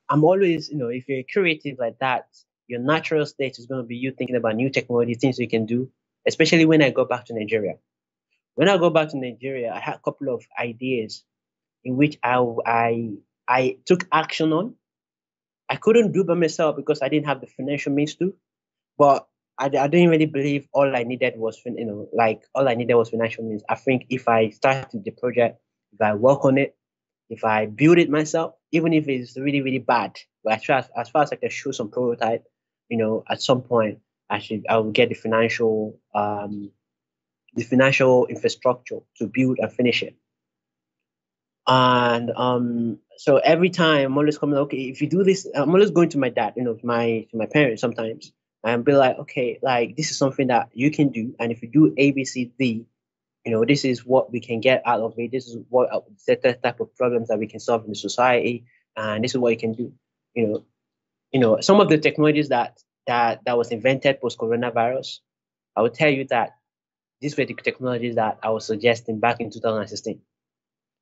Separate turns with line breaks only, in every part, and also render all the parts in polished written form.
I'm always, if you're creative like that, your natural state is going to be you thinking about new technology, things you can do, especially when I go back to Nigeria. When I go back to Nigeria, I had a couple of ideas in which I took action on. I couldn't do by myself because I didn't have the financial means to, but I didn't really believe all I needed was, like all I needed was financial means. I think if I started the project, if I work on it, if I build it myself, even if it's really, really bad, but I try as far as I can show some prototype, at some point I will get the financial infrastructure to build and finish it. And so every time I'm always coming, okay, if you do this, I'm always going to my dad, to my parents sometimes, and be like, okay, like this is something that you can do, and if you do A, B, C, D, this is what we can get out of it. This is what certain type of problems that we can solve in the society, and this is what you can do. You know, some of the technologies that was invented post coronavirus. I would tell you that these were the technologies that I was suggesting back in 2016.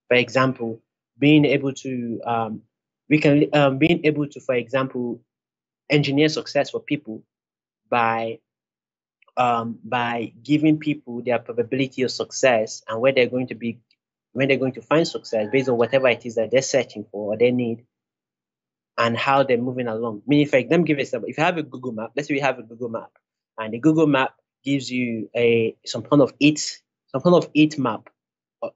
For example, being able to being able to, for example, engineer success for people by giving people their probability of success and where they're going to be when they're going to find success based on whatever it is that they're searching for or they need and how they're moving along. Meaning, for example, give example. If you have a Google map, let's say you have a Google map, and the Google map gives you some kind of eight map,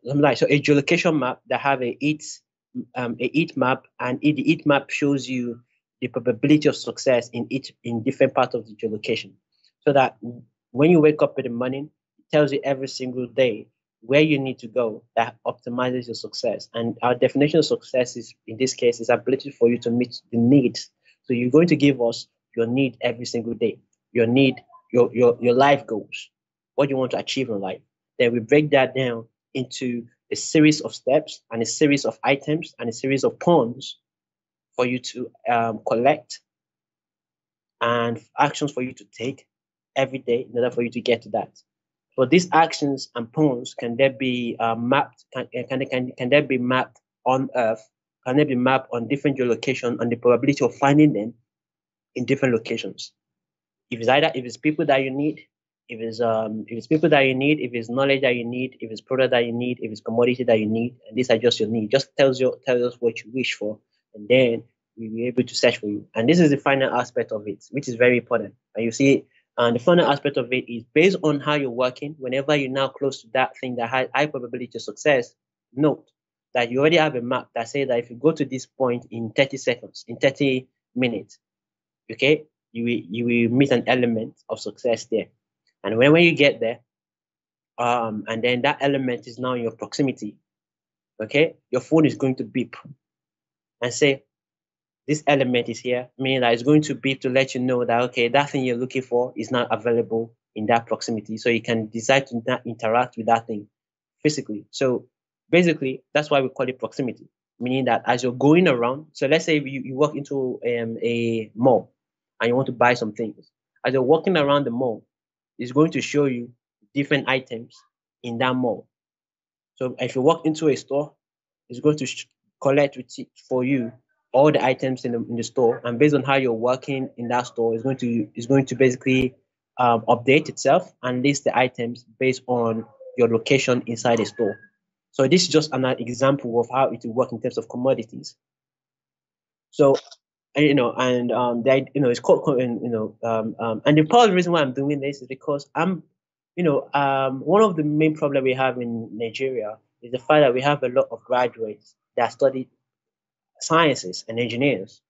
something like so a geolocation map that have a eight map, and the eight map shows you the probability of success in different parts of the geolocation, so that when you wake up in the morning, it tells you every single day where you need to go that optimizes your success. And our definition of success is, in this case, is ability for you to meet the needs. So you're going to give us your need every single day, your need, your life goals, what you want to achieve in life. Then we break that down into a series of steps and a series of items and a series of pawns for you to collect and actions for you to take every day in order for you to get to that. So these actions and pawns can they be mapped? Can they be mapped on Earth? Can they be mapped on different geolocation and the probability of finding them in different locations? If it's people that you need, if it's people that you need, if it's knowledge that you need, if it's product that you need, if it's commodity that you need, and these are just your needs, just tell us what you wish for, and then we'll be able to search for you. And this is the final aspect of it, which is very important. And you see, and the final aspect of it is based on how you're working. Whenever you're now close to that thing that has high probability of success, note that you already have a map that says that if you go to this point in 30 seconds, in 30 minutes, okay, you will meet an element of success there. And when you get there, and then that element is now in your proximity, okay, your phone is going to beep and say, this element is here, meaning that it's going to beep to let you know that, okay, that thing you're looking for is not available in that proximity. So you can decide to not interact with that thing physically. So basically, that's why we call it proximity, meaning that as you're going around, so let's say you walk into a mall and you want to buy some things. As you're walking around the mall, it's going to show you different items in that mall. So if you walk into a store, it's going to collect for you all the items in the store, and based on how you're working in that store, it's going to basically update itself and list the items based on your location inside the store. So this is just an example of how it will work in terms of commodities. So and it's called, and the part of the reason why I'm doing this is because one of the main problem we have in Nigeria is the fact that we have a lot of graduates that study sciences and engineers,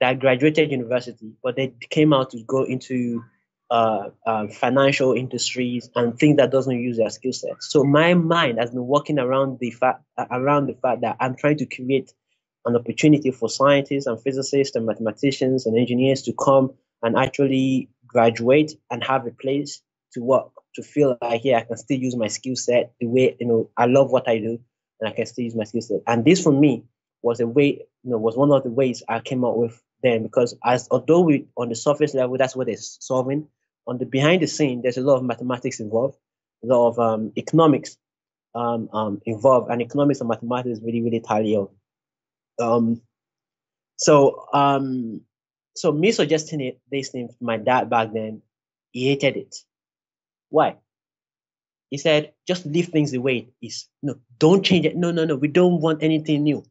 that graduated university, but they came out to go into financial industries and things that doesn't use their skill set. So my mind has been working around the fact that I'm trying to create an opportunity for scientists and physicists and mathematicians and engineers to come and actually graduate and have a place to work, to feel like, yeah, I can still use my skill set the way, I love what I do and I can still use my skill set. And this for me was a way, was one of the ways I came up with them, because although we on the surface level, that's what they're solving, on the behind the scene, there's a lot of mathematics involved, a lot of economics involved, and economics and mathematics really, really tally up. So me suggesting this thing to my dad back then, he hated it. Why? He said, just leave things the way it is. No, don't change it. No, no, no. We don't want anything new.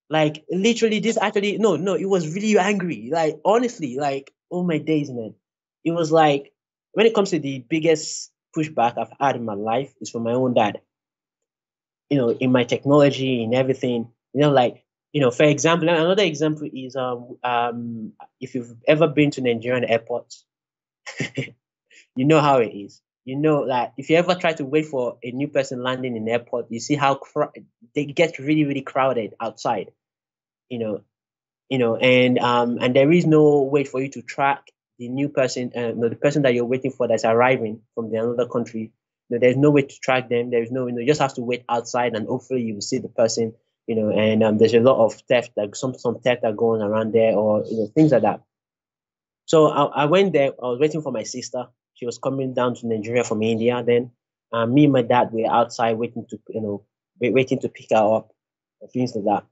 Like literally, this actually no. It was really angry. Like honestly, like oh my days, man. It was like when it comes to the biggest pushback I've had in my life is from my own dad. In my technology, in everything. Like for example, another example is if you've ever been to Nigerian airports, you know how it is. Like if you ever try to wait for a new person landing in the airport, you see how they get really, really crowded outside. You know, and there is no way for you to track the new person, no, the person that you're waiting for that's arriving from the another country. There's no way to track them. There's no, you just have to wait outside, and hopefully you will see the person. And there's a lot of theft, like some theft that going around there, or things like that. So I went there. I was waiting for my sister. She was coming down to Nigeria from India. Then me and my dad were outside waiting to waiting to pick her up, and things like that.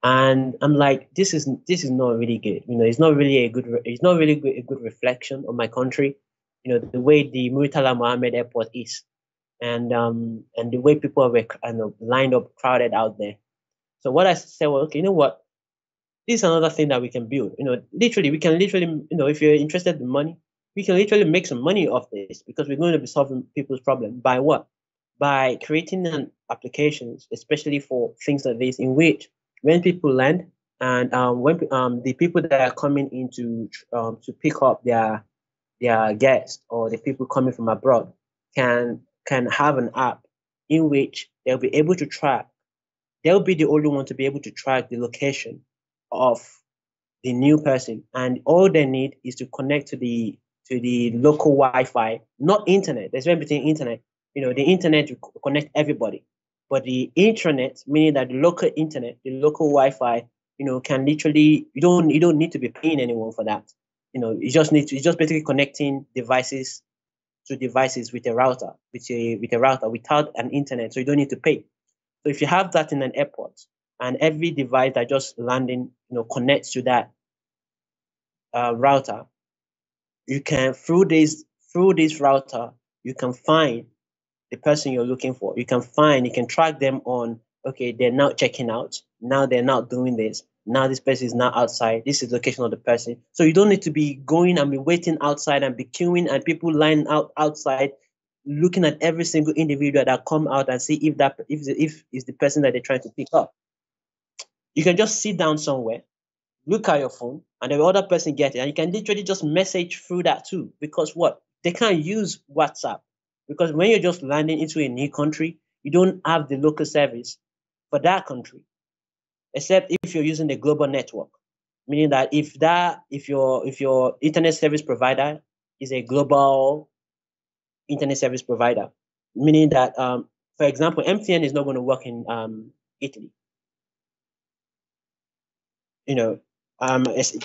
And I'm like, this is not really good. It's not really a good reflection of my country. The way the Muritala Mohammed Airport is, and the way people were lined up, crowded out there. So what I said was, okay, you know what? This is another thing that we can build. Literally, we can literally, if you're interested in money, we can literally make some money off this, because we're going to be solving people's problem by what? By creating an applications, especially for things like this, in which when people land, and when the people that are coming in to pick up their guests, or the people coming from abroad, can have an app in which they'll be able to track. They'll be the only one to be able to track the location of the new person, and all they need is to connect to the local Wi-Fi, not internet. There's a difference between internet. The internet will connect everybody, but the intranet, meaning that the local internet, the local Wi-Fi, can literally, you don't need to be paying anyone for that. It's just basically connecting devices to devices with a router, without an internet, so you don't need to pay. So if you have that in an airport, and every device that just landing, connects to that router, you can through this router, you can find the person you're looking for. You can track them on, okay, they're now checking out. Now they're not doing this. Now this person is now outside. This is the location of the person. So you don't need to be going and be waiting outside and be queuing and people lining out outside, looking at every single individual that come out and see if is the person that they're trying to pick up. You can just sit down somewhere, look at your phone, and the other person get it. And you can literally just message through that too. Because what? They can't use WhatsApp. Because when you're just landing into a new country, you don't have the local service for that country, except if you're using the global network. Meaning that if your internet service provider is a global internet service provider, meaning that for example, MTN is not going to work in Italy. you know, it's,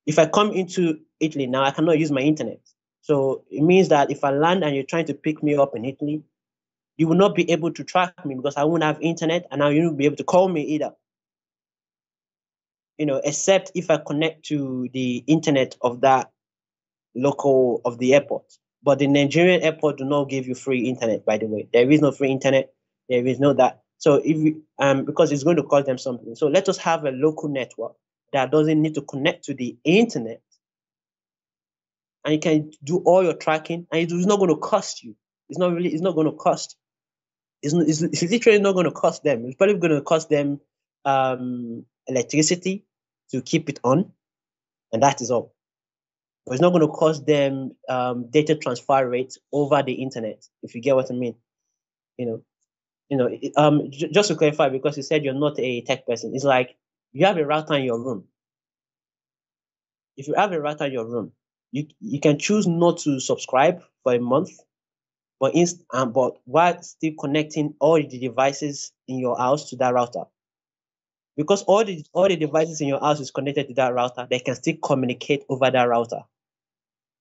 if I come into Italy now, I cannot use my internet. So it means that if I land and you're trying to pick me up in Italy, you will not be able to track me because I won't have internet, and now you won't be able to call me either. Except if I connect to the internet of that local of the airport. But the Nigerian airport do not give you free internet, by the way. There is no free internet. There is no that. So if we, because it's going to cost them something. So let us have a local network that doesn't need to connect to the internet, and you can do all your tracking, and it's not going to cost you. It's not going to cost. It's literally not going to cost them. It's probably going to cost them electricity to keep it on, and that is all. But it's not going to cost them data transfer rates over the internet, if you get what I mean. Just to clarify, because you said you're not a tech person, it's like you have a router in your room. If you have a router in your room, you can choose not to subscribe for a month, but while still connecting all the devices in your house to that router. Because all the devices in your house is connected to that router, they can still communicate over that router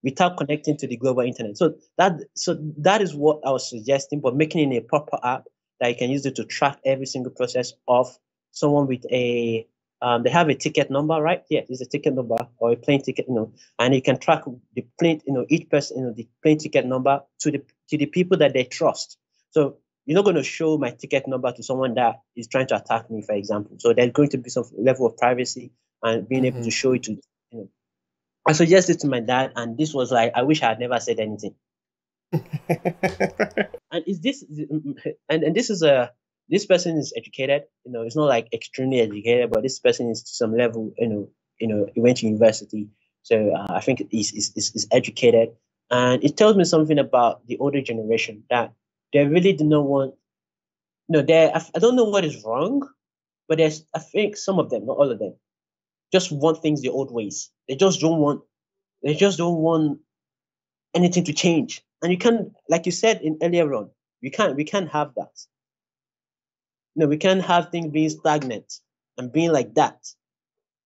without connecting to the global internet. So that is what I was suggesting, but making it a proper app that you can use it to track every single process of someone with a They have a ticket number, right? Yeah, it's a ticket number or a plane ticket, and you can track the plane, each person, the plane ticket number to the people that they trust. So you're not going to show my ticket number to someone that is trying to attack me, for example. So there's going to be some level of privacy and being able to show it to, I suggested to my dad, and this was like, I wish I had never said anything. And is this, and this is this person is educated, it's not like extremely educated, but this person is to some level, he went to university. So I think is educated. And it tells me something about the older generation that they really do not want, I don't know what is wrong, but I think some of them, not all of them, just want things the old ways. They just don't want anything to change. And you can't, like you said in earlier on, we can't have that. We can't have things being stagnant and being like that.